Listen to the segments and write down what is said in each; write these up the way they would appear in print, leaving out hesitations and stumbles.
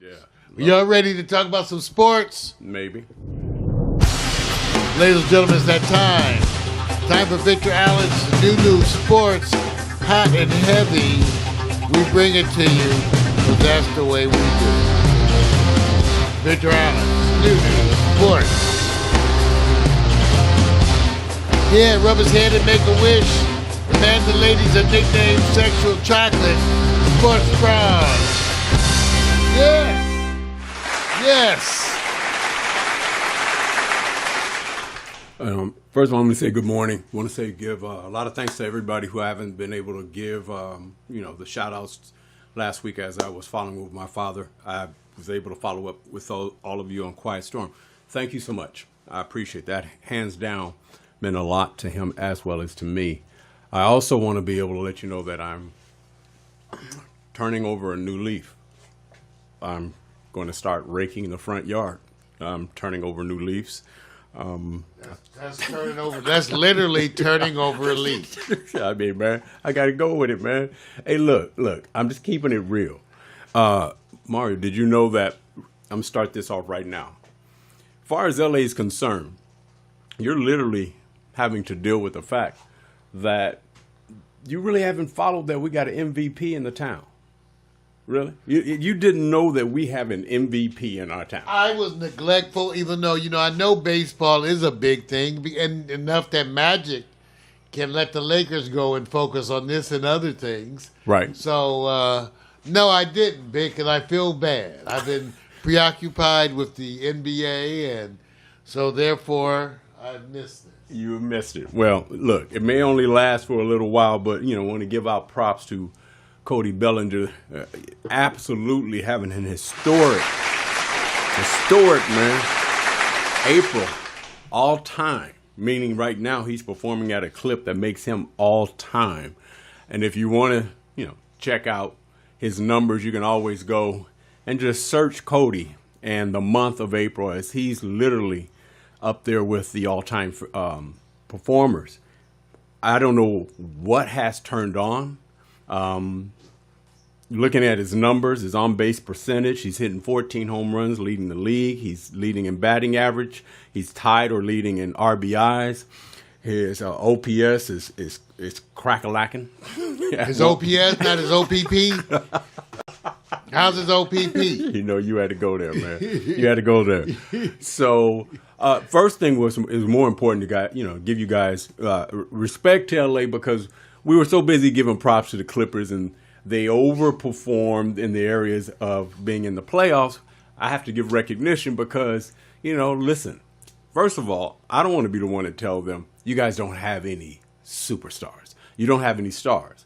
Yeah. Y'all ready to talk about some sports? Maybe. Ladies and gentlemen, it's that time. Time for Victor Allen's new sports, hot and heavy. We bring it to you because that's the way we do it. Victor Allen's new sports. Yeah, rub his hand and make a wish. The man and ladies are nicknamed Sexual Chocolate Sports Bras. Yes. Yes. First of all, I'm going to say good morning. I want to say give a lot of thanks to everybody who haven't been able to give, the shout outs last week as I was following with my father. I was able to follow up with all of you on Quiet Storm. Thank you so much. I appreciate that. Hands down, meant a lot to him as well as to me. I also want to be able to let you know that I'm turning over a new leaf. I'm going to start raking the front yard. I'm turning over new leaves. That's turning over. That's literally turning over a leaf. I mean, man, I got to go with it, man. Hey, look, I'm just keeping it real. Mario, did you know that I'm going to start this off right now? As far as LA is concerned, you're literally having to deal with the fact that you really haven't followed that we got an MVP in the town. Really? You didn't know that we have an MVP in our town? I was neglectful, even though, I know baseball is a big thing, and enough that Magic can let the Lakers go and focus on this and other things. Right. So, no, I didn't, Vic, and I feel bad. I've been preoccupied with the NBA, and so, therefore, I've missed it. You missed it. Well, look, it may only last for a little while, but, I want to give out props to Cody Bellinger, absolutely having an historic, man, April, all time, meaning right now he's performing at a clip that makes him all time. And if you want to, check out his numbers, you can always go and just search Cody and the month of April, as he's literally up there with the all-time performers. I don't know what has turned on. Looking at his numbers, his on-base percentage, he's hitting 14 home runs, leading the league. He's leading in batting average. He's tied or leading in RBIs. His OPS is crack-a-lacking. His OPS, not his OPP? How's his OPP? You had to go there, man. You had to go there. So, first thing is more important to give you guys respect to LA, because we were so busy giving props to the Clippers and they overperformed in the areas of being in the playoffs. I have to give recognition because, listen, first of all, I don't want to be the one to tell them, you guys don't have any superstars. You don't have any stars.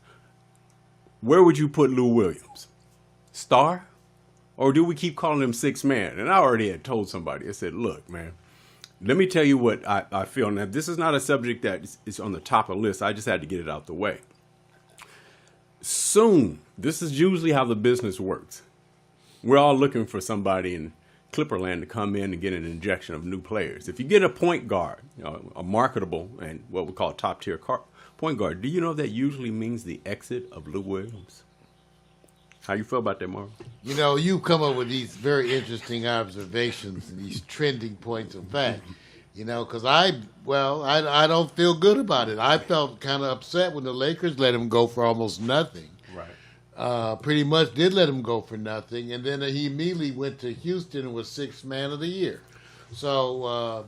Where would you put Lou Williams? Star? Or do we keep calling him six man? And I already had told somebody, I said, look, man, let me tell you what I feel. Now, this is not a subject that is on the top of the list. I just had to get it out the way. Soon, this is usually how the business works. We're all looking for somebody in Clipperland to come in and get an injection of new players. If you get a point guard, a marketable and what we call a top-tier point guard, do you know that usually means the exit of Lou Williams? How you feel about that, Marv? You come up with these very interesting observations and these trending points of fact. Because I don't feel good about it. I felt kind of upset when the Lakers let him go for almost nothing. Right. Pretty much did let him go for nothing. And then he immediately went to Houston and was sixth man of the year. So,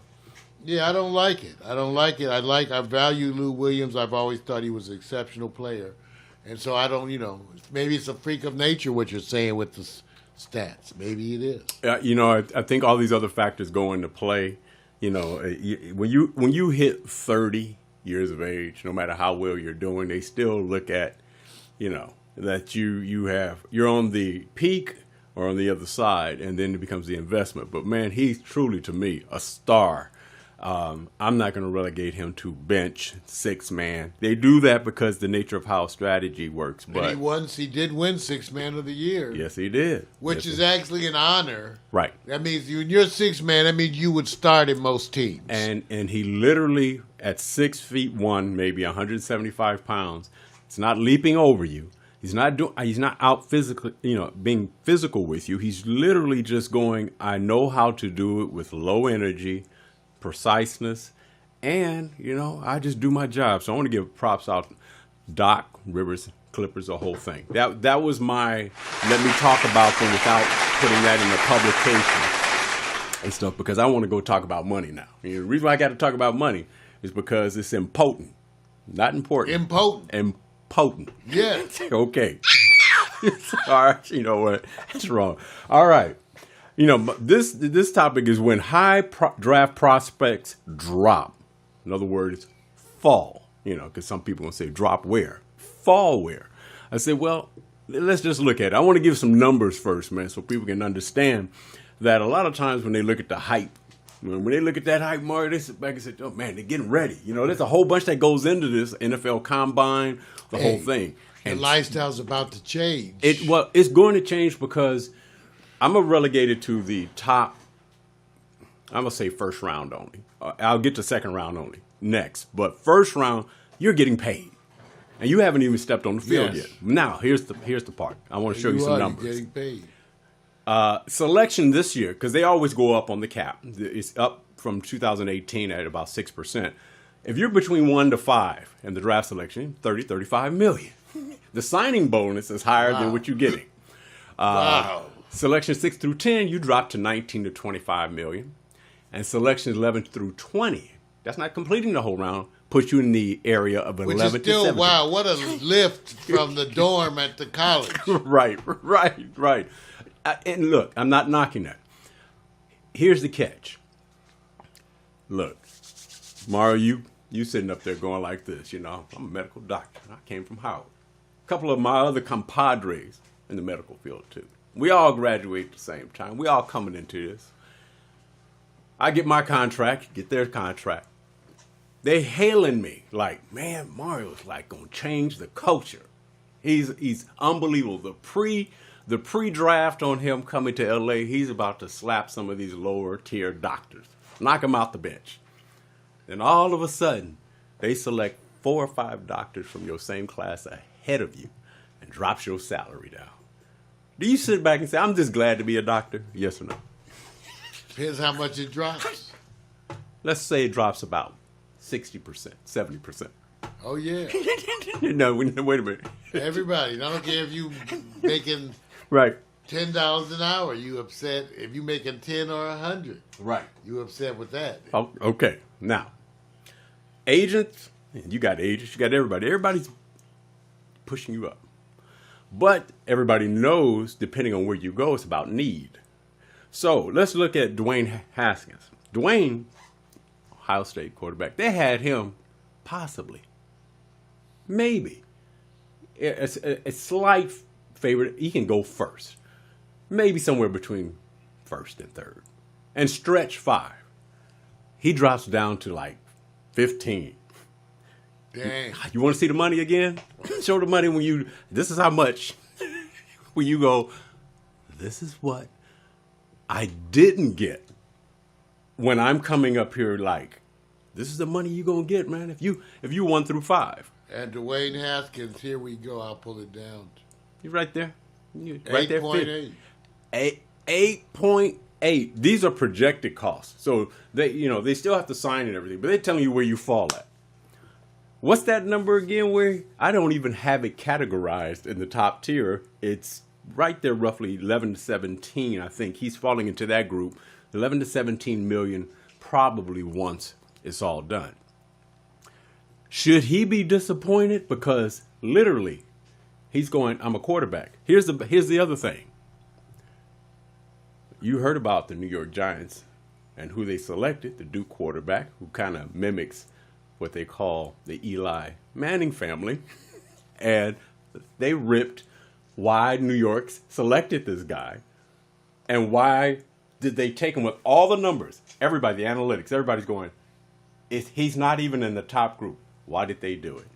I don't like it. I value Lou Williams. I've always thought he was an exceptional player. And so I don't, maybe it's a freak of nature what you're saying with the stats. Maybe it is. I think all these other factors go into play. When you hit 30 years of age, no matter how well you're doing, they still look at, that you're on the peak or on the other side, and then it becomes the investment. But man, he's truly, to me, a star. I'm not going to relegate him to bench, six man. They do that because the nature of how strategy works. But he did win sixth man of the year. Yes, he did. Which is actually an honor. Right. That means when you're sixth man, that means you would start in most teams. And he literally, at 6'1", maybe 175 pounds, it's not leaping over you. He's not out physically, being physical with you. He's literally just going, I know how to do it with low energy, preciseness, and, I just do my job. So I want to give props out Doc, Rivers, Clippers, the whole thing. That was my, let me talk about them without putting that in the publication and stuff, because I want to go talk about money now. The reason why I got to talk about money is because it's impotent. Not important. Impotent. Yes. Okay. All right. You know what? That's wrong. All right. This topic is when draft prospects drop. In other words, fall. Because some people will say drop where? Fall where? I said, well, let's just look at it. I want to give some numbers first, man, so people can understand that a lot of times when they look at the hype, when they look at that hype, Mario, they sit back and say, oh, man, they're getting ready. There's a whole bunch that goes into this NFL Combine, the whole thing. And lifestyle's about to change. It's going to change because I'm going to relegate it to the top, I'm going to say first round only. I'll get to second round only next. But first round, you're getting paid. And you haven't even stepped on the field yet. Now, here's the part. I want to show you some numbers. Getting paid. Selection this year, because they always go up on the cap. It's up from 2018 at about 6%. If you're between 1 to 5 in the draft selection, 35 million. The signing bonus is higher than what you're getting. Wow. Selection 6 through 10, you drop to 19 to 25 million. And selection 11 through 20, that's not completing the whole round, puts you in the area of 11 to 17. Which is still, wow, what a lift from the dorm at the college. Right. And look, I'm not knocking that. Here's the catch. Look, Mario, you sitting up there going like this, I'm a medical doctor. I came from Howard. A couple of my other compadres in the medical field, too. We all graduate at the same time. We all coming into this. I get my contract, get their contract. They hailing me like, man, Mario's like going to change the culture. He's unbelievable. The pre-draft on him coming to L.A., he's about to slap some of these lower-tier doctors, knock them out the bench. Then all of a sudden, they select 4 or 5 doctors from your same class ahead of you and drops your salary down. Do you sit back and say, I'm just glad to be a doctor? Yes or no? Depends how much it drops. Let's say it drops about 60%, 70%. Oh, yeah. No, wait a minute. Everybody. I don't care if you making right. $10 an hour. You upset if you making 10 or 100. Right. You upset with that. Oh, okay. Now, agents, you got agents, you got everybody. Everybody's pushing you up. But everybody knows, depending on where you go, it's about need. So let's look at Dwayne Haskins. Dwayne, Ohio State quarterback, they had him possibly, maybe, a slight favorite. He can go first, maybe somewhere between first and third, and stretch 5. He drops down to like 15. Dang. You want to see the money again? Show the money this is how much, when you go, this is what I didn't get when I'm coming up here, like, this is the money you're going to get, man, if you 1 through 5. And Dwayne Haskins, here we go. I'll pull it down. You're right there. Right there. 8.8. 8.8. These are projected costs. So they still have to sign and everything, but they're telling you where you fall at. What's that number again where I don't even have it categorized in the top tier? It's right there, roughly 11 to 17, I think. He's falling into that group. 11 to 17 million probably once it's all done. Should he be disappointed? Because literally, he's going, I'm a quarterback. Here's the other thing. You heard about the New York Giants and who they selected, the Duke quarterback, who kind of mimics what they call the Eli Manning family. And they ripped why New York selected this guy and why did they take him with all the numbers. Everybody, the analytics, everybody's going, he's not even in the top group. Why did they do it?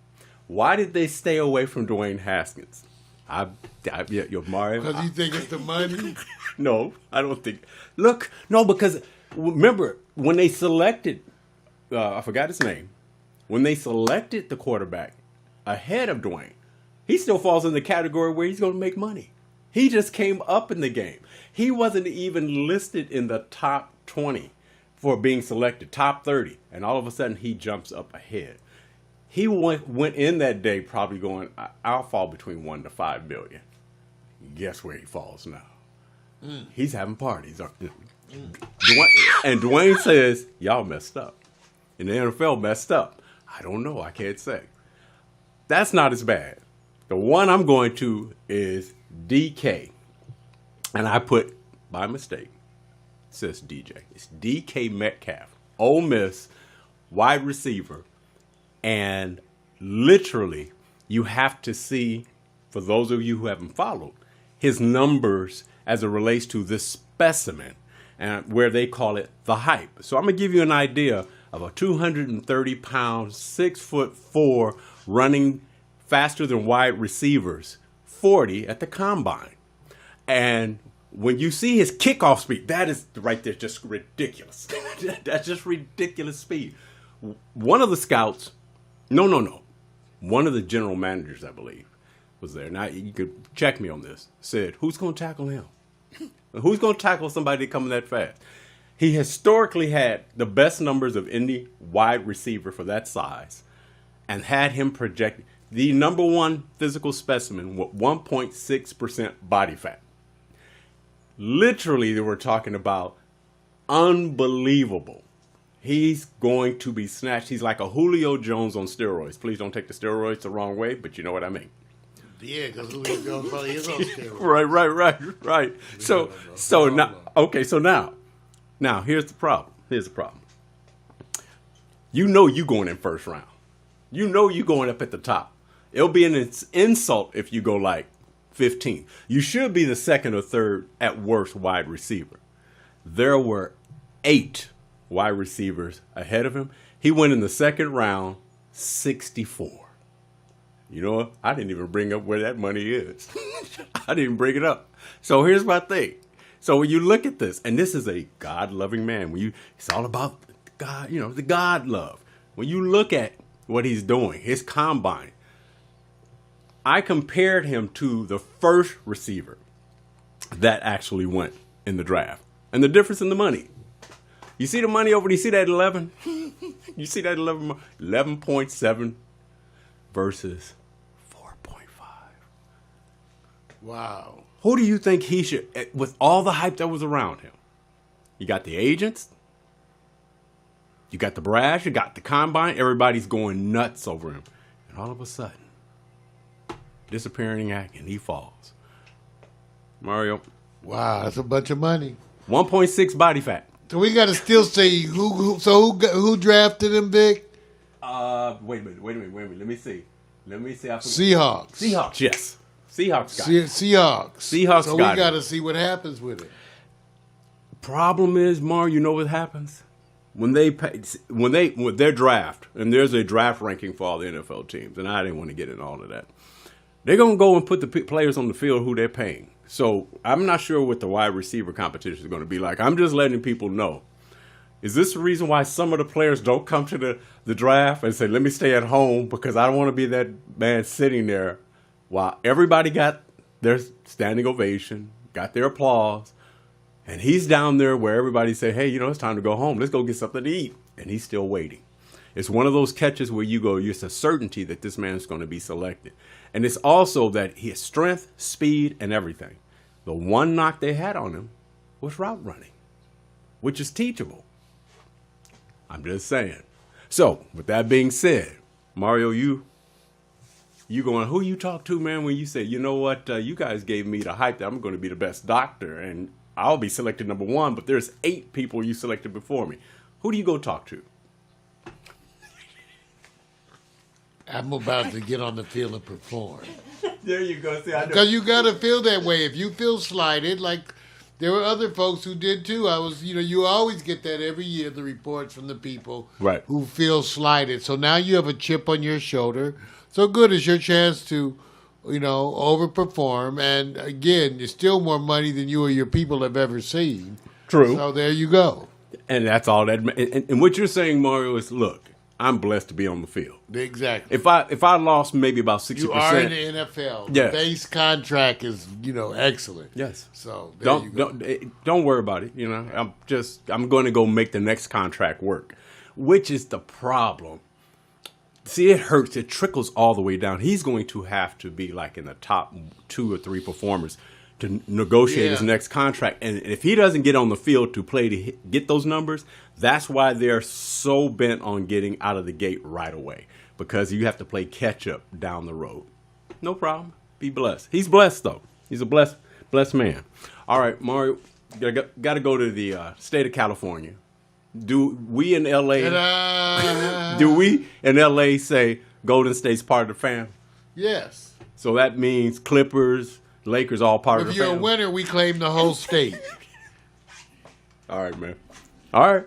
Why did they stay away from Dwayne Haskins? Mario. Because you think it's the money? No, I don't think. Look, no, because remember, when they selected, I forgot his name, when they selected the quarterback ahead of Dwayne, he still falls in the category where he's going to make money. He just came up in the game. He wasn't even listed in the top 20 for being selected, top 30. And all of a sudden, he jumps up ahead. He went in that day probably going, I'll fall between 1 to 5 million. Guess where he falls now? He's having parties. And Dwayne says, y'all messed up. And the NFL messed up. I don't know. I can't say. That's not as bad. The one I'm going to is DK. And I put, by mistake, it says DJ. It's DK Metcalf, Ole Miss, wide receiver. And literally, you have to see, for those of you who haven't followed, his numbers as it relates to this specimen, and where they call it the hype. So I'm going to give you an idea of a 230-pound, 6'4", running faster than wide receivers, 40 at the combine. And when you see his kickoff speed, that is right there just ridiculous. That's just ridiculous speed. One of the scouts, no. One of the general managers, I believe, was there. Now, you could check me on this. Said, who's going to tackle him? Who's going to tackle somebody coming that fast? He historically had the best numbers of any wide receiver for that size and had him projected the number one physical specimen with 1.6% body fat. Literally, they were talking about unbelievable. He's going to be snatched. He's like a Julio Jones on steroids. Please don't take the steroids the wrong way, but you know what I mean. Yeah, because Julio Jones probably is on steroids. Right. Now, here's the problem. You know you going in first round. You know you going up at the top. It'll be an insult if you go like 15. You should be the second or third at worst wide receiver. There were 8 wide receivers ahead of him. He went in the second round, 64. You know what? I didn't even bring up where that money is. I didn't bring it up. So here's my thing. So when you look at this, and this is a God-loving man. It's all about God, the God love. When you look at what he's doing, his combine, I compared him to the first receiver that actually went in the draft. And the difference in the money. You see the money over there? You see that 11? You see that 11.7 versus 4.5. Wow. Who do you think he should, with all the hype that was around him? You got the agents, you got the brass, you got the combine, everybody's going nuts over him. And all of a sudden, disappearing act, and he falls. Mario. Wow, that's a bunch of money. 1.6 body fat. So we got to still say who drafted him, Vic? Wait a minute. Let me see. Seahawks, yes. Seahawks got it. Seahawks. So we got got to see what happens with it. Problem is, Mar, you know what happens? When their draft, and there's a draft ranking for all the NFL teams, and I didn't want to get into all of that. They're going to go and put the players on the field who they're paying. So I'm not sure what the wide receiver competition is going to be like. I'm just letting people know. Is this the reason why some of the players don't come to the draft and say, let me stay at home because I don't want to be that man sitting there while everybody got their standing ovation, got their applause, and he's down there where everybody say, hey, it's time to go home. Let's go get something to eat. And he's still waiting. It's one of those catches where you go, it's a certainty that this man is going to be selected. And it's also that he has strength, speed, and everything. The one knock they had on him was route running, which is teachable. I'm just saying. So, with that being said, Mario, you going, who you talk to, man, when you say, you know what, you guys gave me the hype that I'm going to be the best doctor, and I'll be selected number 1, but there's 8 people you selected before me. Who do you go talk to? I'm about to get on the field and perform. There you go. See, I know. Because you got to feel that way. If you feel slighted, like there were other folks who did too. You always get that every year, the reports from the people who feel slighted. So now you have a chip on your shoulder. So good, it's your chance to, overperform. And again, it's still more money than you or your people have ever seen. True. So there you go. And that's all that. And what you're saying, Mario, is look, I'm blessed to be on the field. Exactly. If I lost maybe about 60%. You are in the NFL. Yes. The base contract is, excellent. Yes. So there you go. Don't worry about it. I'm going to go make the next contract work, which is the problem. See, it hurts. It trickles all the way down. He's going to have to be like in the top 2 or 3 performers to negotiate his next contract. And if he doesn't get on the field to play to get those numbers, that's why they're so bent on getting out of the gate right away, because you have to play catch up down the road. No problem. Be blessed. He's blessed, though. He's a blessed man. All right, Mario, got to go to the state of California. Do we in L.A. do we in L.A. say Golden State's part of the fam? Yes. So that means Clippers, Lakers, all part of the If you're fam. a winner, we claim the whole state. All right, man. All right.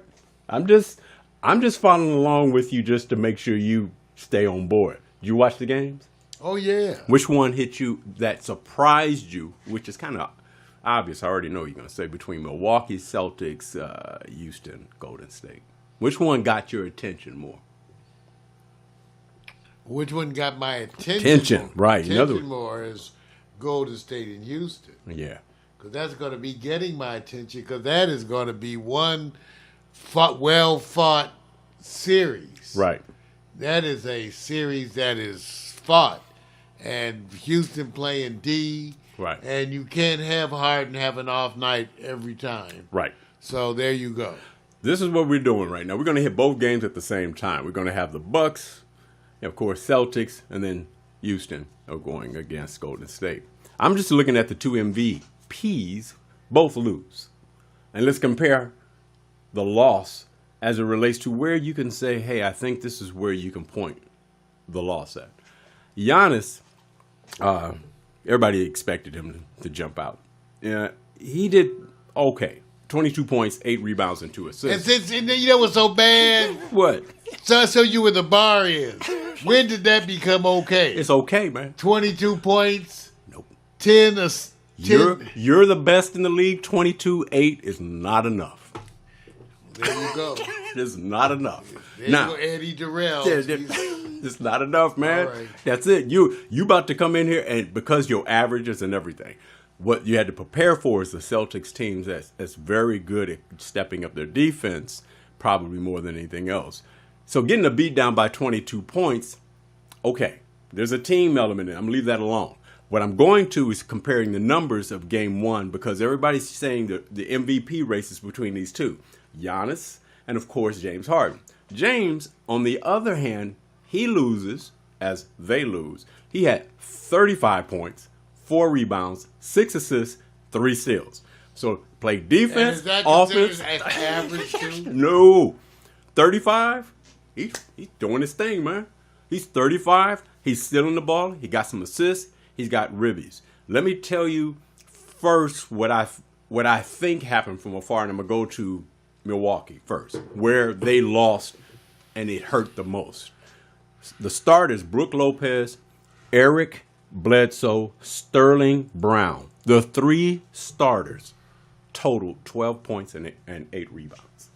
I'm just following along with you just to make sure you stay on board. Did you watch the games? Oh, yeah. Which one hit you that surprised you, which is kind of obvious? I already know you're going to say between Milwaukee, Celtics, Houston, Golden State. Which one got your attention more? Which one got my attention? Right. Attention more is Golden State and Houston. Yeah. Because that's going to be getting my attention, because that is going to be one well-fought series. Right. That is a series that is fought. And Houston playing D. Right. And you can't have Harden have an off night every time. Right. So there you go. This is what we're doing right now. We're going to hit both games at the same time. We're going to have the Bucks, of course, Celtics, and then Houston are going against Golden State. I'm just looking at the 2 MVPs, both lose. And let's compare the loss as it relates to where you can say, hey, I think this is where you can point the loss at. Giannis, everybody expected him to jump out. He did okay. 22 points, 8 rebounds, and 2 assists. And you know what's so bad? What? So I show you where the bar is. When did that become okay? It's okay, man. 22 points. Nope. 10. You're the best in the league. 22-8 is not enough. There you go. It's not enough. There Now, you go, Eddie Durrell. it's not enough, man. All right. That's it. You about to come in here, and because your averages and everything, what you had to prepare for is the Celtics teams that's very good at stepping up their defense, probably more than anything else. So getting a beat down by 22 points, okay, there's a team element in it. I'm going to leave that alone. What I'm going to is comparing the numbers of game 1, because everybody's saying that the MVP race is between these two, Giannis and, of course, James Harden. James, on the other hand, he loses as they lose. He had 35 points, 4 rebounds, 6 assists, 3 steals. So play defense, is that offense. as average too? No. 35, he's doing his thing, man. He's 35. He's stealing the ball. He got some assists. He's got ribbies. Let me tell you first what I think happened from afar, and I'm going to go to Milwaukee first, where they lost and it hurt the most. The starters, Brook Lopez, Eric Bledsoe, Sterling Brown. The 3 starters totaled 12 points and 8 rebounds.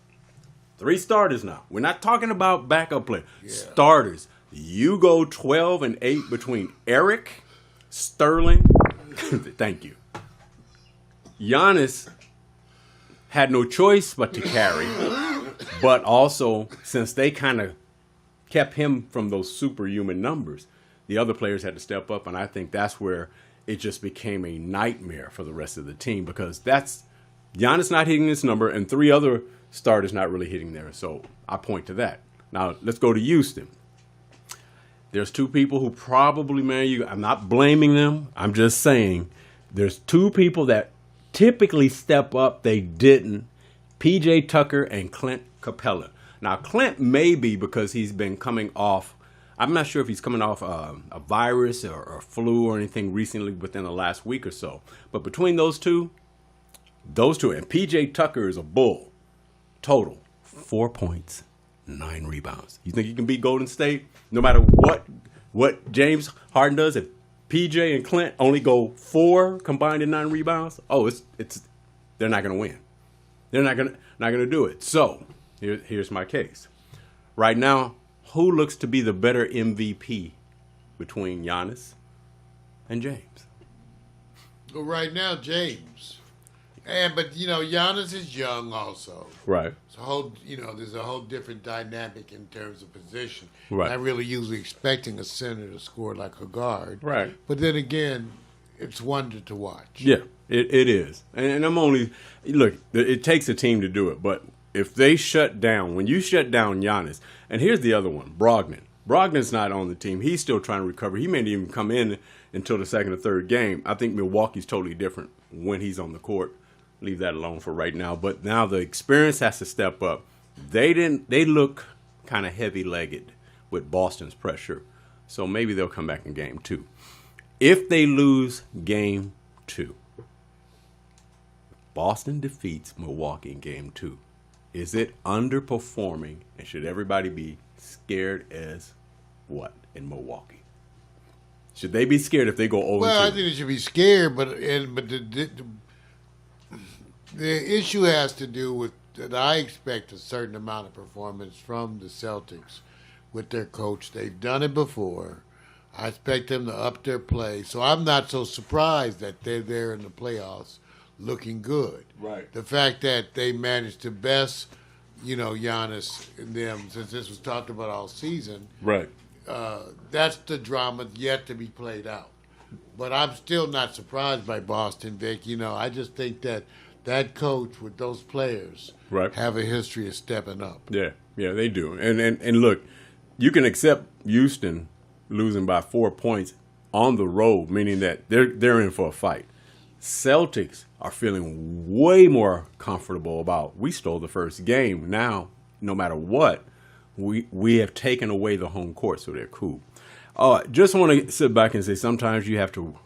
3 starters now. We're not talking about backup play. Yeah. Starters. You go 12 and 8 between Eric, Sterling. Thank you. Giannis had no choice but to carry. But also, since they kind of kept him from those superhuman numbers, the other players had to step up, and I think that's where it just became a nightmare for the rest of the team, because that's Giannis not hitting this number and 3 other starters not really hitting there. So I point to that. Now, let's go to Houston. There's 2 people who probably, man, I'm not blaming them. I'm just saying there's 2 people that typically step up. They didn't. P.J. Tucker and Clint Capella. Now, Clint may be because he's been coming off, I'm not sure if he's coming off a virus or flu or anything recently within the last week or so. But between those two, and P.J. Tucker is a bull. Total, 4 points, 9 rebounds. You think you can beat Golden State? No matter what James Harden does, if P.J. and Clint only go 4 combined in 9 rebounds, they're not going to win. They're not going to do it. So here's my case. Right now, who looks to be the better MVP between Giannis and James? Well, right now, James. But Giannis is young also. Right. It's a whole, there's a whole different dynamic in terms of position. Right. Not really usually expecting a center to score like a guard. Right. But then again, it's wonder to watch. Yeah, it is. And I'm only look. It takes a team to do it, but if they shut down, when you shut down Giannis, and here's the other one, Brogdon. Brogdon's not on the team. He's still trying to recover. He may not even come in until the second or third game. I think Milwaukee's totally different when he's on the court. Leave that alone for right now. But now the experience has to step up. They look kind of heavy-legged with Boston's pressure. So maybe they'll come back in game 2. If they lose game 2, Boston defeats Milwaukee in game 2. Is it underperforming, and should everybody be scared as what in Milwaukee? Should they be scared if they go 0-2? Well, I think they should be scared, but the issue has to do with that I expect a certain amount of performance from the Celtics with their coach. They've done it before. I expect them to up their play. So I'm not so surprised that they're there in the playoffs looking good. Right. The fact that they managed to best, Giannis and them, since this was talked about all season, Right. That's the drama yet to be played out. But I'm still not surprised by Boston, Vic. I just think that coach with those players Right. have a history of stepping up. Yeah, they do. And look, you can accept Houston losing by 4 points on the road, meaning that they're in for a fight. Celtics are feeling way more comfortable about we stole the first game. Now, no matter what, we have taken away the home court, so they're cool. Just want to sit back and say sometimes you have to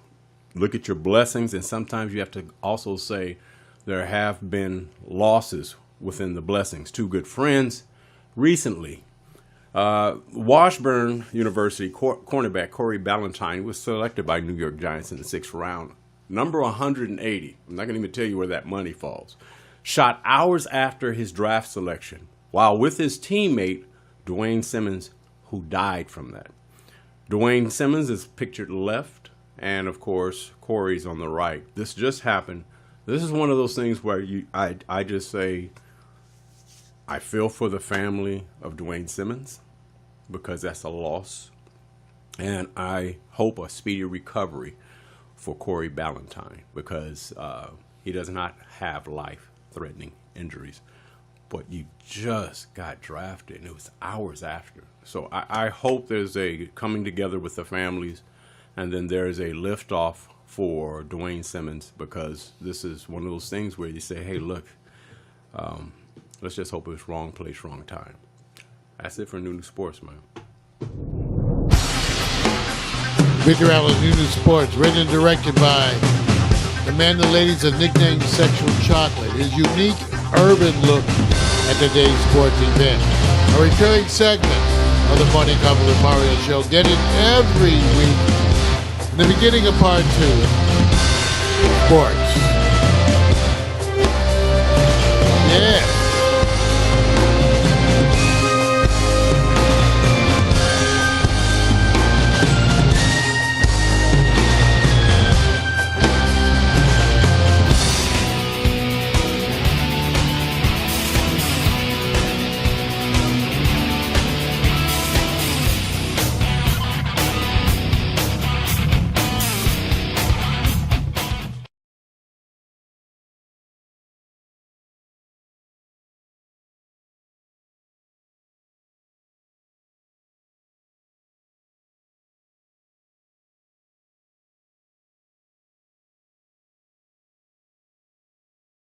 look at your blessings, and sometimes you have to also say there have been losses within the blessings. 2 good friends recently. Washburn University cornerback Corey Ballantyne was selected by New York Giants in the 6th round. Number 180. I'm not going to even tell you where that money falls. Shot hours after his draft selection, while with his teammate, Dwayne Simmons, who died from that. Dwayne Simmons is pictured left, and of course, Corey's on the right. This just happened. This is one of those things where I just say, I feel for the family of Dwayne Simmons because that's a loss. And I hope a speedy recovery for Corey Ballantyne because he does not have life-threatening injuries. But you just got drafted, and it was hours after. So I hope there's a coming together with the families, and then there's a liftoff for Dwayne Simmons because this is one of those things where you say, hey, look, let's just hope it's wrong place, wrong time. That's it for New Sports, man. Victor Allen's New Sports, written and directed by the man the ladies have nicknamed Sexual Chocolate. His unique urban look at today's sports event. A recurring segment of the Morning Couple with Mario show. Get it every week. In the beginning of part 2, sports. Yeah.